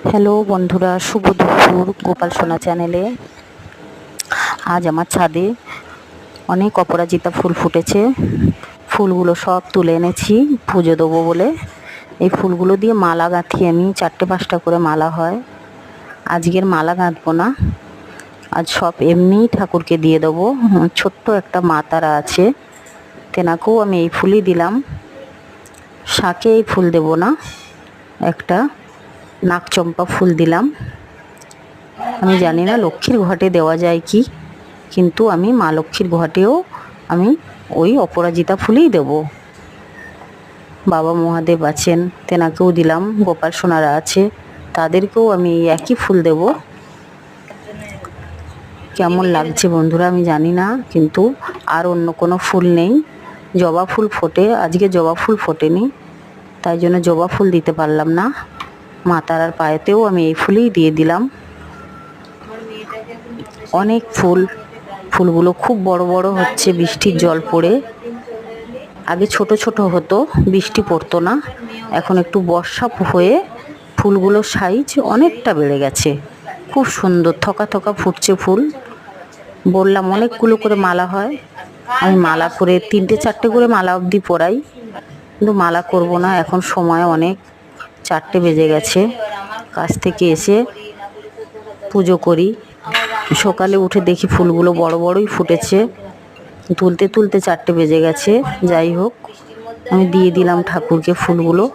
Hello বন্ধুরা, শুভ দুপুর। গোপাল সোনা চ্যানেলে আজ আমার ছাদে অনেক অপরাজিতা ফুল ফুটেছে। ফুলগুলো সব তুলে এনেছি পুজো দেবো বলে। এই ফুলগুলো দিয়ে মালা গাঁথি আমি, 4-5টা করে মালা হয়। আজকের মালা গাঁথবো না, আজ সব এমনিই ঠাকুরকে দিয়ে দেবো। ছোট্ট একটা মা তারা আছে, তেনাকেও আমি এই ফুলই দিলাম। শাকে এই ফুল দেবো না, একটা নাকচম্পা ফুল দিলাম। আমি জানি না লক্ষ্মীর ঘটে দেওয়া যায় কি, কিন্তু আমি মা লক্ষ্মীর ঘটেও আমি ওই অপরাজিতা ফুলই দেব। বাবা মহাদেব আছেন, তেনাকেও দিলাম। গোপাল সোনারা আছে, তাদেরকেও আমি এই একই ফুল দেব। কেমন লাগছে বন্ধুরা আমি জানি না, কিন্তু আর অন্য কোনো ফুল নেই। জবা ফুল ফোটে, আজকে জবা ফুল ফোটেনি, তাই জন্য জবা ফুল দিতে পারলাম না। মা তারার পায়েতেও আমি এই ফুলই দিয়ে দিলাম। অনেক ফুলগুলো খুব বড় বড় হচ্ছে বৃষ্টির জল পড়ে। আগে ছোট ছোট হতো, বৃষ্টি পড়তো না, এখন একটু বর্ষা হয়ে ফুলগুলোর সাইজ অনেকটা বেড়ে গেছে। খুব সুন্দর থকা থকা ফুটছে ফুল। বললাম অনেকগুলো করে মালা হয়, আমি মালা করে 3-4টে করে মালা অবধি পরাই, কিন্তু মালা করব না, এখন সময় অনেক, 4টে বেজে গেছে। কাজ থেকে এসে পুজো করি। সকালে উঠে দেখি ফুলগুলো বড় বড়ই ফুটেছে, তুলতে তুলতে 4টে বেজে গেছে। যাই হোক, আমি দিয়ে দিলাম ঠাকুরকে ফুলগুলো।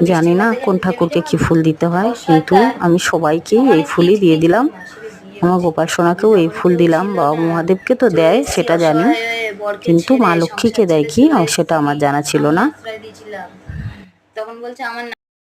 জানি না কোন ঠাকুরকে কি ফুল দিতে হয়, কিন্তু আমি সবাইকেই এই ফুলই দিয়ে দিলাম। আমার গোপাল সোনাকেও এই ফুল দিলাম। বাবা মহাদেবকে তো দেয় সেটা জানি, কিন্তু মা লক্ষ্মীকে দেয় কি সেটা আমার জানা ছিল না। তখন বলছে আমার